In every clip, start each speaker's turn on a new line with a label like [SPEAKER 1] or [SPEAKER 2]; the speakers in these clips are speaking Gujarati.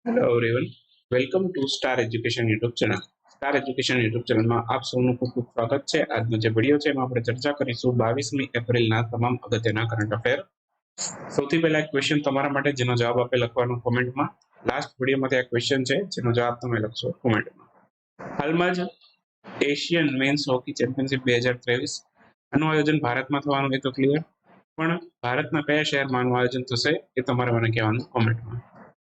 [SPEAKER 1] Hello everyone, welcome to star education YouTube channel. Star education YouTube channel में आप सबનું ખૂબ ખૂબ સ્વાગત છે। આજનો જે વિડિયો છે એમાં આપણે ચર્ચા કરીશું 22મી એપ્રિલના તમામ અગત્યના કરંટ અફેર। સૌથી પહેલા એક ક્વેશ્ચન તમારા માટે જેનો જવાબ આપે લખવાનો કોમેન્ટમાં। લાસ્ટ વિડિયોમાંથી એક ક્વેશ્ચન છે જેનો જવાબ તમે લખશો કોમેન્ટમાં। હાલમાં જ એશિયન મેન્સ હોકી ચેમ્પિયનશિપ 2023 આનું આયોજન ભારતમાં થવાનું એ તો ક્લિયર, પણ ભારતના કયા શહેરમાં આનું આયોજન થશે એ તમારે મને કહેવાનું કોમેન્ટમાં।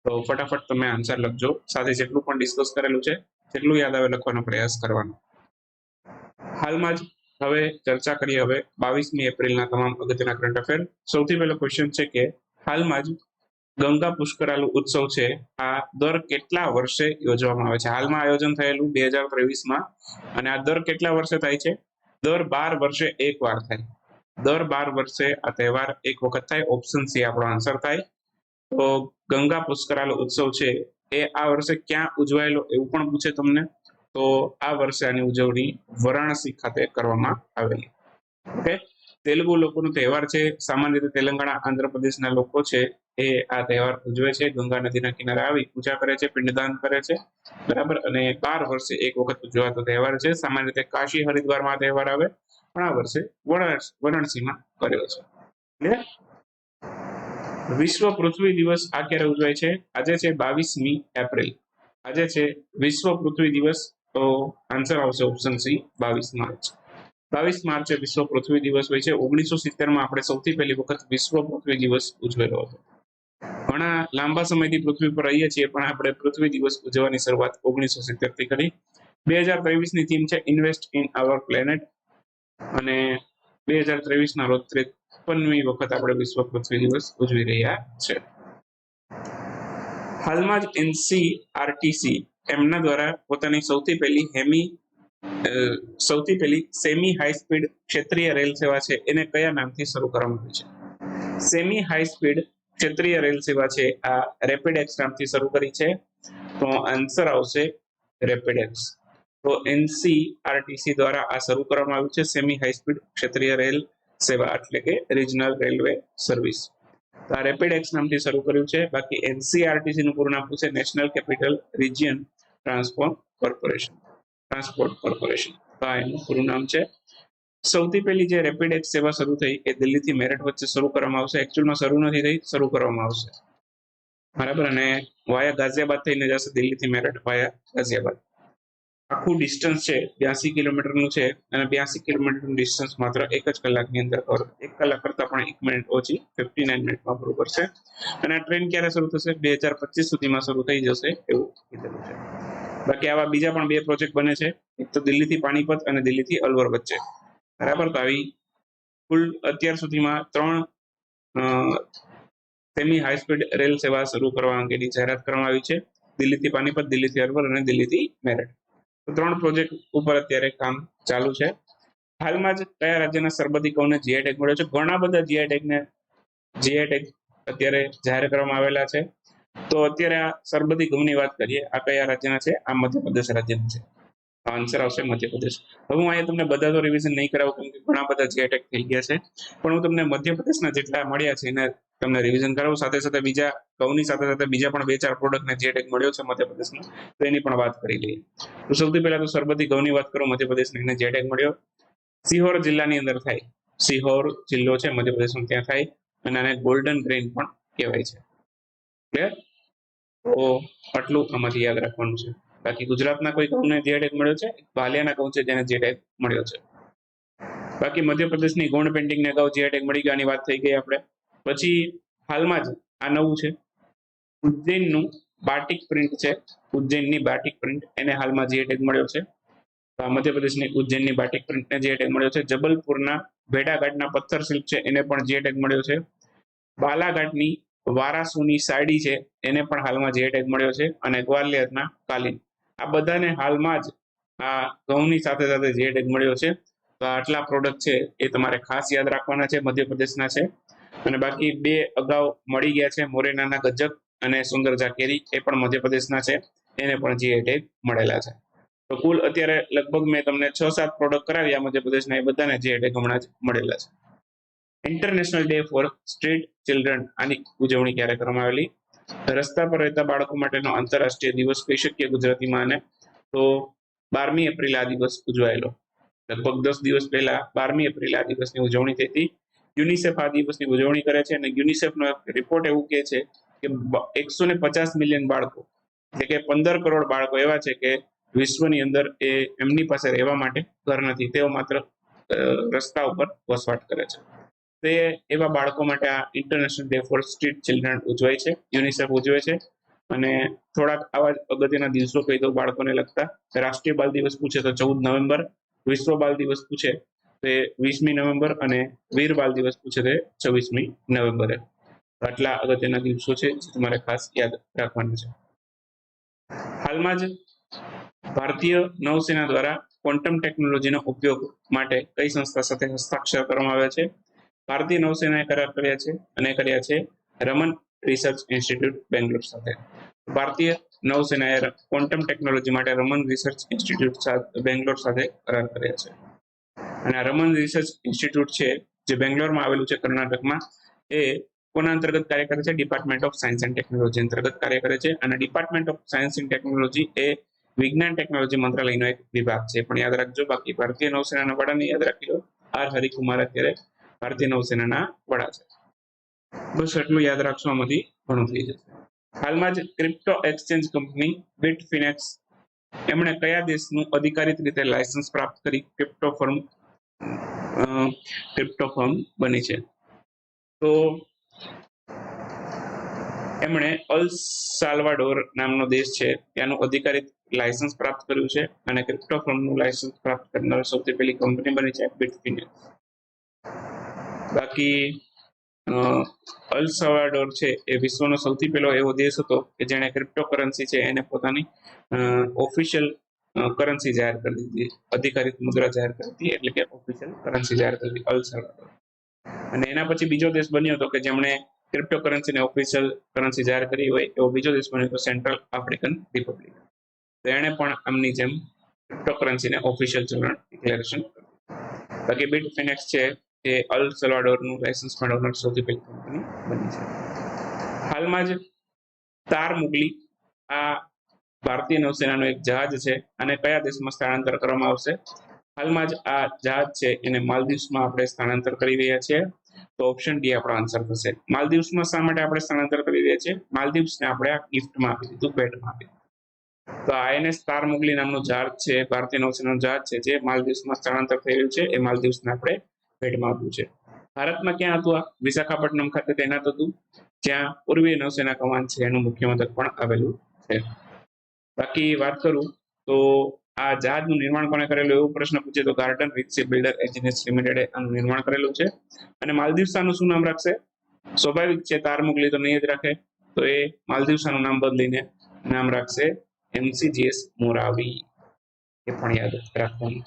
[SPEAKER 1] તો ફટાફટ તમે આન્સર લખજો, સાથે જેટલું પણ ડિસ્કસ કરેલું છે જેટલું યાદ આવે લખવાનો પ્રયાસ કરવાનો। હાલમાં જ હવે ચર્ચા કરીએ હવે 22મી એપ્રિલના તમામ અગત્યના કરંટ અફેર। સૌથી પહેલો ક્વેશ્ચન છે કે હાલમાં જ ગંગા પુષ્કરાલુ ઉત્સવ છે આ દર કેટલા વર્ષે યોજવામાં આવે છે? હાલમાં આયોજન થયેલું 2023માં, અને આ દર કેટલા વર્ષે થાય છે? દર 12 વર્ષે એક વાર થાય। દર 12 વર્ષે આ તહેવાર એક વખત થાય। ઓપ્શન સી આપણો આન્સર થાય। તો ગંગા પુષ્કરાલુ ઉત્સવ છે એ આ વર્ષે ક્યાં ઉજવાયેલો એવું પણ પૂછે તમને, તો આ વર્ષે આની ઉજવણી વારાણસી ખાતે કરવામાં આવેલી। ઓકે, તેલુગુ લોકોનો તહેવાર છે। સામાન્ય રીતે તેલંગાણા આંધ્રપ્રદેશના લોકો છે એ આ તહેવાર ઉજવે છે। ગંગા નદીના કિનારે આવી પૂજા કરે છે, પિંડદાન કરે છે, બરાબર। અને 12 વર્ષે એક વખત ઉજવાતો તહેવાર છે। સામાન્ય રીતે કાશી હરિદ્વારમાં આ તહેવાર આવે, પણ આ વર્ષે વારાણસીમાં કર્યો છે। ક્લિયર? વિશ્વ પૃથ્વી દિવસ આ ક્યારે ઉજવાય છે? આજે છે 22મી એપ્રિલ। આજે છે વિશ્વ પૃથ્વી દિવસ, તો આન્સર આવશે ઓપ્શન સી 22 માર્ચ। 22 માર્ચે વિશ્વ પૃથ્વી દિવસ હોય છે। 1970માં આપણે સૌથી પહેલી વખત વિશ્વ પૃથ્વી દિવસ ઉજવેલો હતો। ઘણા લાંબા સમયથી પૃથ્વી પર રહીએ છીએ, પણ આપણે પૃથ્વી દિવસ ઉજવવાની શરૂઆત 1970 થી કરી। 2023ની થીમ છે ઇન્વેસ્ટ ઇન અવર પ્લેનેટ, અને 2023ના રોજ 53મી વખત આપણે વિશ્વ પૃથ્વી દિવસ ઉજવી રહ્યા છે। હાલમાં જ એનસીઆરટીસી એમના દ્વારા પોતાની સૌથી પહેલી સેમી હાઈ સ્પીડ ક્ષેત્રીય રેલ સેવા છે એને કયા નામથી શરૂ કરવામાં આવી છે? સેમી હાઈ સ્પીડ ક્ષેત્રીય રેલ સેવા છે આ રેપિડ એક્સ નામથી શરૂ કરી છે। તો આન્સર આવશે રેપિડ એક્સ। તો એનસીઆરટીસી દ્વારા આ શરૂ કરવામાં આવ્યું છે સેમી હાઈ સ્પીડ ક્ષેત્રીય રેલ સેવા, એટલે કે રિજનલ રેલવે સર્વિસ। તો આ રેપિડ એક્સ નામથી શરૂ કર્યું છે। બાકી એનસીઆરટીસી નું પૂરું નામ છે national capital region transport corporation. તો આ એનું પૂરું નામ છે। સૌથી પહેલી જે રેપિડ એક્સ સેવા શરૂ થઈ એ દિલ્હીથી મેરઠ વચ્ચે શરૂ કરવામાં આવશે। એકચ્યુઅલમાં શરૂ નથી થઈ, શરૂ કરવામાં આવશે, બરાબર। અને વાયા ગાઝિયાબાદ થઈને જશે, દિલ્હીથી મેરઠ વાયા ગાઝિયાબાદ। આખું ડિસ્ટન્સ છે 82 કિલોમીટરનું છે, અને 82 કિલોમીટરનું ડિસ્ટન્સ માત્ર 1 જ કલાકની અંદર કવર, 1 કલાક કરતા પણ 1 મિનિટ ઓછી 59 મિનિટમાં પૂરું કરશે। અને આ ટ્રેન ક્યારે શરૂ થશે? 2025 સુધીમાં શરૂ થઈ જશે એવું કીધેલું છે। બાકી આવા બીજા પણ 2 પ્રોજેક્ટ બને છે, એક તો દિલ્હીથી પાણીપત અને દિલ્હીથી અલવર વચ્ચે, બરાબર। તો આવી કુલ અત્યાર સુધીમાં 3 સેમી હાઈ સ્પીડ રેલ સેવા શરૂ કરવા અંગેની જાહેરાત કરવામાં આવી છે। દિલ્હીથી પાણીપત, દિલ્હીથી અલવર અને દિલ્હીથી મેરઠ। 3 પ્રોજેક્ટ ઉપર અત્યારે કામ ચાલુ છે। હાલમાં જ કયા રાજ્યના સરબતી ઘઉંને જીઆઈ ટેગ મળ્યો છે? ઘણા બધા જીઆઈ ટેગ અત્યારે જાહેર કરવામાં આવેલા છે। તો અત્યારે આ સરબતી ઘઉંની વાત કરીએ, આ કયા રાજ્યના છે? આ મધ્યપ્રદેશ રાજ્યના છે। આન્સર આવશે મધ્યપ્રદેશ। હવે હું અહીંયા તમને બધા તો રિવિઝન નહીં કરાવું, કેમ કે ઘણા બધા જીઆઈ ટેગ થઈ ગયા છે, પણ હું તમને મધ્યપ્રદેશના જેટલા મળ્યા છે એને તમને રિવિઝન કરાવું। સાથે સાથે બીજા ઘઉંની સાથે સાથે બીજા પણ 2-4 પ્રોડક્ટને જીઆઈ ટેગ મળ્યો છે મધ્યપ્રદેશમાં, તો એની પણ વાત કરી લઈએ। તો સૌથી પહેલા તો સરબતી ઘઉંની વાત કરું, મધ્યપ્રદેશને એને જીઆઈ ટેગ મળ્યો, સિહોર જિલ્લાની અંદર થાય। સિહોર જિલ્લો છે મધ્યપ્રદેશમાં, ત્યાં થાય, અને આને ગોલ્ડન ગ્રેન પણ કહેવાય છે। ક્લિયર? તો આટલું આમાંથી યાદ રાખવાનું છે। બાકી ગુજરાતના કોઈ ઘઉંને જીઆઈ ટેગ મળ્યો છે? ભાલિયાના ઘઉં છે જેને જીઆઈ ટેગ મળ્યો છે। બાકી મધ્યપ્રદેશની ગોંડ પેઇન્ટિંગને અગાઉ જીઆઈ ટેગ મળી ગયાની વાત થઈ ગઈ આપણે। પછી હાલમાં જ આ નવું છે, ઉજ્જૈનનું બાટિક પ્રિન્ટ છે, ઉજ્જૈનની બાટિક પ્રિન્ટ, એને હાલમાં જીઆઈ ટેગ મળ્યો છે। તો આ મધ્યપ્રદેશની ઉજ્જૈનની બાટિક પ્રિન્ટને જીઆઈ ટેગ મળ્યો છે। જબલપુરના ભેડાઘાટના પથ્થર શિલ્પ છે એને પણ જીઆઈ ટેગ મળ્યો છે। બાલાઘાટની વારાસુની સાડી છે એને પણ હાલમાં જીઆઈ ટેગ મળ્યો છે। અને ગ્વાલિયરના કાલીન, આ બધાને હાલમાં જ આ ઘઉંની સાથે સાથે જીઆઈ ટેગ મળ્યો છે। તો આટલા પ્રોડક્ટ છે એ તમારે ખાસ યાદ રાખવાના છે, મધ્યપ્રદેશના છે। અને બાકી 2 અગાઉ મળી ગયા છે, મોરેનાના ગજક અને સુંદરજા કેરી, એ પણ મધ્યપ્રદેશના છે, એને પણ જીઆઈ ટેગ મળેલા છે। તો કુલ અત્યારે લગભગ મેં તમને 6-7 પ્રોડક્ટ કરાવ્યા મધ્યપ્રદેશના, એ બધાને જીઆઈ ટેગ હમણાં જ મળેલા છે। International day four street children, આની ઉજવણી ક્યારે કરવામાં આવેલી? રસ્તા પર રહેતા બાળકો માટેનો આંતરરાષ્ટ્રીય દિવસ કહી શકીએ ગુજરાતીમાં આને. તો 12મી એપ્રિલ આ દિવસ ઉજવાયેલો. લગભગ 10 દિવસ પહેલા 12મી એપ્રિલ આ દિવસની ઉજવણી થઈ હતી. યુનિસેફ આ દિવસની ઉજવણી કરે છે અને યુનિસેફનો રિપોર્ટ એવું કહે છે કે 150 મિલિયન બાળકો, એટલે કે 15 કરોડ બાળકો એવા છે કે વિશ્વની અંદર એમની પાસે રહેવા માટે ઘર નથી, તેઓ માત્ર રસ્તા ઉપર વસવાટ કરે છે. તે એવા બાળકો માટે આ international day four street children ઉજવાય છે, યુનિસેફ ઉજવે છે. અને થોડાક આવા જ અગત્યના દિવસો કહી દઉં બાળકોને લગતા. રાષ્ટ્રીય બાળ દિવસ પૂછે તો 14 નવેમ્બર, વિશ્વ બાળ દિવસ પૂછે તે 20મી નવેમ્બર અને વીર બાળ દિવસ પૂછે તે 26મી નવેમ્બરે. આટલા અગત્યના દિવસો છે જે તમારે ખાસ યાદ રાખવાના છે. હાલમાં જ ભારતીય નૌસેના દ્વારા ક્વોન્ટમ ટેકનોલોજીનો ઉપયોગ માટે કઈ સંસ્થા સાથે હસ્તાક્ષર કરવામાં આવ્યા છે? ભારતીય નૌસેનાએ કરાર કર્યા છે અને કર્યા છે રમન રિસર્ચ ઇન્સ્ટિટ્યૂટ બેંગ્લોર સાથે. ભારતીય નૌસેનાએ ક્વોન્ટમ ટેકનોલોજી માટે રમન રિસર્ચ ઇન્સ્ટિટ્યૂટ બેંગ્લોર સાથે કરાર કર્યા છે. અને આ રમન રિસર્ચ ઇન્સ્ટિટ્યૂટ છે જે બેંગ્લોરમાં આવેલું છે કર્ણાટકમાં, એ કોના અંતર્ગત કાર્ય કરે છે? Department of science and technology અંતર્ગત કાર્ય કરે છે. અને department of science and technology એ વિજ્ઞાન ટેકનોલોજી મંત્રાલયનો એક વિભાગ છે, પણ યાદ રાખજો. બાકી ભારતીય નૌસેનાના વડાને યાદ રાખી લો, આર હરિકુમાર અત્યારે ભારતીય નૌસેનાના વડા છે. બસ એટલું યાદ રાખશો, આમાંથી ઘણું થઈ જશે. હાલમાં જ ક્રિપ્ટો એક્સચેન્જ કંપની બિટફિનેક્સ, એમણે કયા દેશનું અધિકારિત રીતે લાયસન્સ પ્રાપ્ત કરી ક્રિપ્ટો ફર્મ બની છે? તો એમણે અલ સાલ્વાડોર નામનો દેશ છે ત્યાંનું અધિકારિત લાયસન્સ પ્રાપ્ત કર્યું છે અને ક્રિપ્ટો ફર્મનું લાયસન્સ પ્રાપ્ત કરનાર સૌથી પહેલી કંપની બની છે બિટફિનેક્સ. બાકી અલ સાલ્વાડોર છે એ વિશ્વનો સૌથી પહેલો એવો દેશ હતો કે જેણે ક્રિપ્ટોકરન્સી છે એને પોતાની ઓફિશિયલ કરન્સી જાહેર કરી દીધી, અધિકારિત મુદ્રા જાહેર કરી દીધી, એટલે કે ઓફિશિયલ કરન્સી જાહેર કરી દીધી અલ સાલ્વાડોર. અને એના પછી બીજો દેશ બન્યો હતો કે જેમણે ક્રિપ્ટોકરન્સીને ઓફિશિયલ કરન્સી જાહેર કરી હોય એવો બીજો દેશ બન્યો હતો સેન્ટ્રલ આફ્રિકન રિપબ્લિક. તો એણે પણ આમની જેમ ક્રિપ્ટોકરન્સીને ઓફિશિયલ ચલણ ડિક્લેરેશન કર્યું. બાકી બિટફિનેક્સ છે એ અલ સલ્વાડોરનું લાયસન્સ મેળવનાર સૌથી પહેલી કંપની બની છે. હાલમાં જ તાર મુગલી આ ભારતીય નૌસેનાનું એક જહાજ છે અને કયા દેશમાં સ્થળાંતર કરવામાં આવશે? હાલમાં જ આ જહાજ છે એને માલદીવ્સમાં આપણે સ્થળાંતર કરી રહ્યા છીએ. તો ઓપ્શન ડી આપણો આન્સર થશે. માલદીવ્સમાં શા માટે આપણે સ્થળાંતર કરી રહ્યા છીએ? માલદીવ્સને આપણે આ ગિફ્ટમાં આપી દીધું, ભેટમાં આપી દીધું. તો આઈએનએસ તાર મુગલી નામનું જહાજ છે, ભારતીય નૌસેનાનું જહાજ છે જે માલદીવ્સમાં સ્થળાંતર થઈ રહ્યું છે, એ માલદીવ્સને આપણે ભેટમાં આપ્યું છે. ભારતમાં ક્યાં હતું? આ વિશાખાપટ્ટનમ ખાતે તૈનાત હતું, જ્યાં પૂર્વીય નૌસેના કમાન છે એનું મુખ્ય મથક પણ આવેલું છે. બાકી વાત કરું તો આ જહાજનું નિર્માણ કોણે કરેલું એવું પ્રશ્ન પૂછે તો ગાર્ડન રીચ બિલ્ડર એન્જિનિયર્સ લિમિટેડે આનું નિર્માણ કરેલું છે. અને માલદીવ્સનું શું નામ રાખશે? સ્વાભાવિક છે, તાર મુગલી તો નહીં જ રાખે, તો એ માલદીવ્સનું નામ બદલીને નામ રાખશે MCGS મોરાવી. એ પણ યાદ રાખવાનું.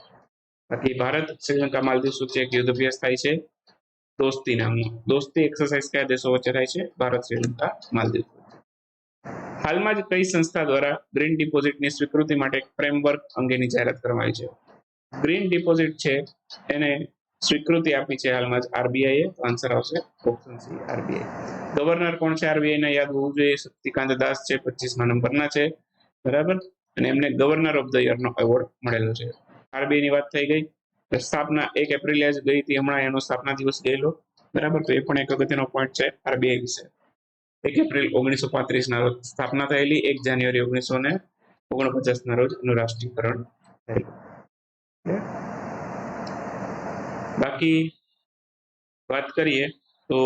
[SPEAKER 1] બાકી ભારત શ્રીલંકા માલદીવ્સ વચ્ચે એક યુદ્ધ અભ્યાસ થાય છે દોસ્તી નામની. દોસ્તી એક્સરસાઇઝ કયા દેશો વચ્ચે થાય છે? ભારત શ્રીલંકા માલદીવ. હાલમાં જ કઈ સંસ્થા દ્વારા ગ્રીન ડિપોઝિટની સ્વીકૃતિ માટે એક ફ્રેમવર્ક અંગેની જાહેરાત કરવામાં આવી છે? ગ્રીન ડિપોઝિટ છે એને સ્વીકૃતિ આપી છે હાલમાં જ આરબીઆઈએ. તો આન્સર આવશે ઓપ્શન સી, આરબીઆઈ. ગવર્નર કોણ છે આરબીઆઈ? યાદ હોવું જોઈએ, શક્તિકાંત દાસ છે, 25મા નંબરના છે, બરાબર. અને એમને ગવર્નર ઓફ ધ યરનો એવોર્ડ મળેલો છે. આરબીઆઈ ની વાત થઈ ગઈ. સ્થાપના 1 એપ્રિલે જ ગઈ હતી, હમણાં એનો સ્થાપના દિવસ ગયેલો, બરાબર. તો એ પણ એક અગત્યનો પોઈન્ટ છે આરબીઆઈ વિશે. 1 એપ્રિલ 1935 ના રોજ સ્થાપના થયેલી, 1 જાન્યુઆરી 1949 ના રોજ એનું રાષ્ટ્રીયકરણ થયેલું. બાકી વાત કરીએ તો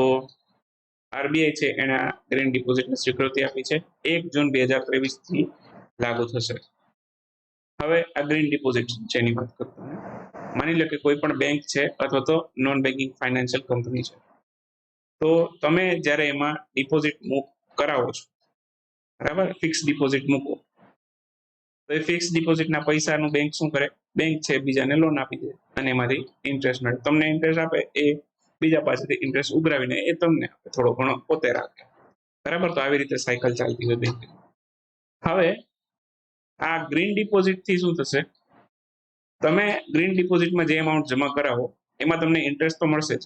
[SPEAKER 1] આરબીઆઈ છે એના ગ્રીન ડિપોઝિટની સ્વીકૃતિ આપી છે, 1 જૂન 2023 થી લાગુ થશે. હવે આ ગ્રીન ડિપોઝિટ છે એની વાત કરતો માની લો કે કોઈ પણ બેંક છે અથવા તો નોન બેન્કિંગ ફાઇનાન્શિયલ કંપની છે, તો તમે જ્યારે એમાં ડિપોઝિટ કરાવો છો, બરાબર, ફિક્સ ડિપોઝિટ મૂકો, તો એ ફિક્સ ડિપોઝિટના પૈસાનું બેંક શું કરે? બેંક છે બીજાને લોન આપી દે અને એમાંથી ઇન્ટરેસ્ટ મળે. તમને ઇન્ટરેસ્ટ આપે, એ બીજા પાસેથી ઇન્ટરેસ્ટ ઉઘરાવીને એ તમને આપે, થોડો ઘણો પોતે રાખે, બરાબર. તો આવી રીતે સાયકલ ચાલતી હોય બેંક. હવે આ ગ્રીન ડિપોઝિટ થી શું થશે? તમે ગ્રીન ડિપોઝિટમાં જે અમાઉન્ટ જમા કરાવો એમાં તમને ઇન્ટરેસ્ટ તો મળશે જ,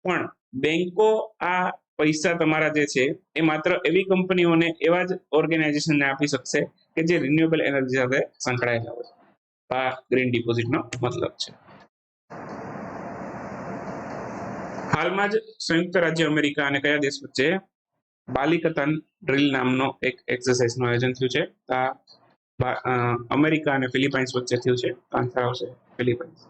[SPEAKER 1] પણ બેંકો આ પૈસા તમારા જે છે એ માત્ર એવી કંપનીઓને એવા જ ઓર્ગેનાઇઝેશનને આપી શકશે કે જે રિન્યુએબલ એનર્જી સાથે સંકળાયેલા હોય. આ ગ્રીન ડિપોઝિટનો મતલબ છે. હાલમાં જ સંયુક્ત રાજ્ય અમેરિકા અને કયા દેશ વચ્ચે બાલિકતન ડ્રીલ નામનો એક એક્સરસાઇઝનું આયોજન થયું છે? અમેરિકા અને ફિલિપાઇન્સ વચ્ચે થયું છે. આન્સર આવશે ફિલિપાઇન્સ.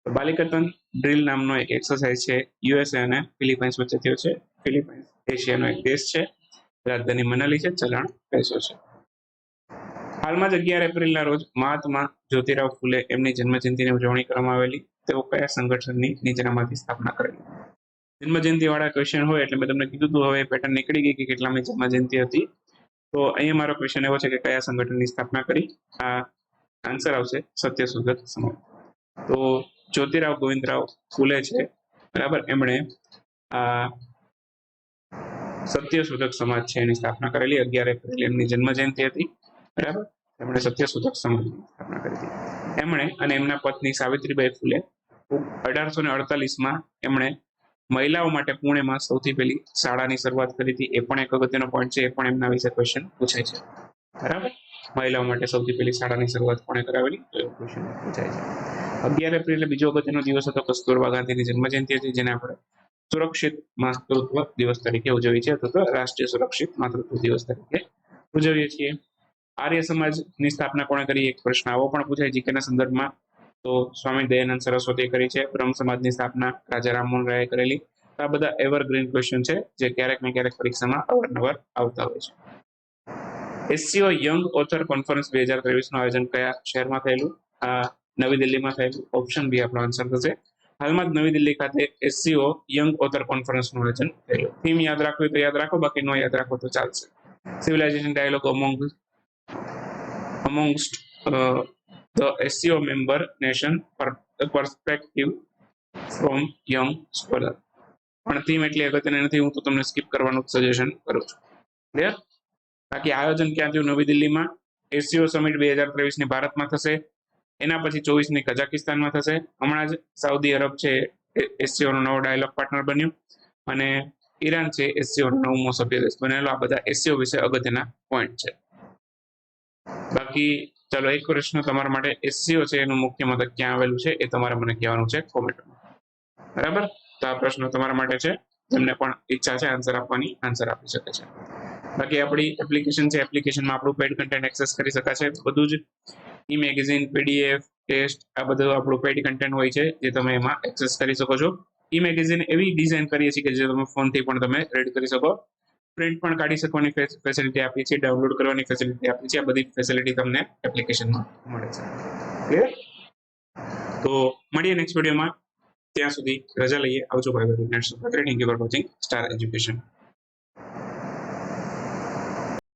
[SPEAKER 1] બાલિકતન ડ્રીલ નામનો એક એક્સરસાઇઝ છે યુએસએ અને ફિલિપાઇન્સ વચ્ચે થયો છે. ફિલિપાઇન્સ એશિયાનો એક દેશ છે. રાજધાની મનાલી છે. ચલણ પેસો છે. હાલમાં જ 11 એપ્રિલના રોજ મહાત્મા જ્યોતિરાવ ફૂલે એમની જન્મજયંતિની ઉજવણી કરવામાં આવેલી. તેઓ કયા સંગઠનની નીચેનામાંથી સ્થાપના કરેલી? જન્મજયંતિ વાળા ક્વેશ્ચન હોય એટલે મેં તમને કીધું હતું, હવે પેટર્ન નીકળી ગઈ કે કેટલામી જન્મજયંતિ હતી. તો અહીંયા મારો ક્વેશ્ચન એવો છે કે કયા સંગઠનની સ્થાપના કરી? આ આન્સર આવશે સત્યશોધક સમાજ. તો જ્યોતિરાવ ગોવિંદરાવ ફૂલે છે, બરાબર, એમણે આ સત્યશોધક સમાજ છે એની સ્થાપના કરેલી. 11 એપ્રિલ એમની જન્મજયંતિ હતી, બરાબર. એમણે સત્યશોધક સમાજની સ્થાપના કરી હતી. એમણે અને એમના પત્ની સાવિત્રીબાઈ ફૂલે 1848માં એમણે મહિલાઓ માટે પુણેમાં સૌથી પહેલી શાળાની શરૂઆત કરી હતી. એ પણ એક અગત્યનો પોઈન્ટ છે. એ પણ એમના વિશે ક્વેશ્ચન પૂછાય છે, બરાબર. મહિલાઓ માટે સૌથી પહેલી શાળાની શરૂઆત કોણે કરાવેલી? તો એ ક્વેશ્ચન પૂછાય છે. 11 એપ્રિલે બીજો અગત્યનો દિવસ હતો કસ્તુરબા ગાંધીની જન્મજયંતિ હતી, જેને આપણે સુરક્ષિત માતૃત્વ દિવસ તરીકે ઉજવીએ છીએ, અથવા તો રાષ્ટ્રીય સુરક્ષિત માતૃત્વ દિવસ તરીકે ઉજવીએ છીએ. આર્ય સમાજની સ્થાપના કોણે કરી? એક પ્રશ્ન આવો પણ પૂછાય જીકેના સંદર્ભમાં. તો સ્વામી દયાનંદ સરસ્વતીએ કરી છે. બ્રહ્મ સમાજની સ્થાપના રાજા રામમોહન રાયે કરેલી. આ બધા એવરગ્રીન ક્વેશ્ચન છે જે ક્યારેક ને ક્યારેક પરીક્ષામાં અવારનવાર આવતા હોય છે. એસસીઓ યંગ ઓથર કોન્ફરન્સ 2023નું આયોજન કયા શહેરમાં થયેલું? આ નવી દિલ્હીમાં થયેલું. ઓપ્શન બી આપણો આન્સર થશે. હાલમાં જ નવી દિલ્હી ખાતે એસસીઓ યંગ ઓથર કોન્ફરન્સનું આયોજન થયેલું. થીમ યાદ રાખવી તો યાદ રાખો, બાકી ન યાદ રાખો તો ચાલશે. Civilisation dialogue amongst the SCO member nation perspective from young scholar. પણ થીમ એટલી અગત્યની નથી, હું તો તમને સ્કીપ કરવાનું સજેશન કરું છું. ક્લિયર? બાકી આયોજન ક્યાં થયું? નવી દિલ્હીમાં. એસસીઓ સમિટ 2023ની ભારતમાં થશે. એના પછી 24ની કઝાકિસ્તાનમાં થશે. હમણાં જ સાઉદી અરબ છે એસસીઓ નો નવો ડાયલોગ પાર્ટનર બન્યું, અને ઈરાન છે એસસીઓ નો 9મો સભ્ય દેશ બનેલો. આ બધા એસસીઓ વિશે અગત્યના પોઈન્ટ છે. બાકી ચાલો એક પ્રશ્ન તમારા માટે. એસસીઓ છે એનું મુખ્ય મથક ક્યાં આવેલું છે એ તમારે મને કહેવાનું છે કોમેન્ટમાં, બરાબર. તો આ પ્રશ્ન તમારા માટે છે. જેમને પણ ઈચ્છા છે આન્સર આપવાની, આન્સર આપી શકે છે. બાકી આપણી એપ્લિકેશન છે, એપ્લિકેશનમાં આપણું પેડ કન્ટેન્ટ એક્સેસ કરી શકાશે. બધું જ ઈ મેગેઝિન, પીડીએફ, ટેસ્ટ, આ બધું આપણું પેડ કન્ટેન્ટ હોય છે જે તમે એમાં એક્સેસ કરી શકો છો. ઈ મેગેઝિન એવી ડિઝાઇન કરીએ છીએ કે જે તમે ફોનથી પણ તમે રીડ કરી શકો. પ્રિન્ટ પણ કાઢી શકવાની ફેસિલિટી આપીએ છીએ, ડાઉનલોડ કરવાની ફેસિલિટી આપીએ છીએ. આ બધી ફેસિલિટી તમને એપ્લિકેશનમાં મળે છે. ક્લિયર? તો મળીએ નેક્સ્ટ વિડીયોમાં. ત્યાં સુધી રજા લઈએ. આવજો ભાઈ. Thank you for watching star education.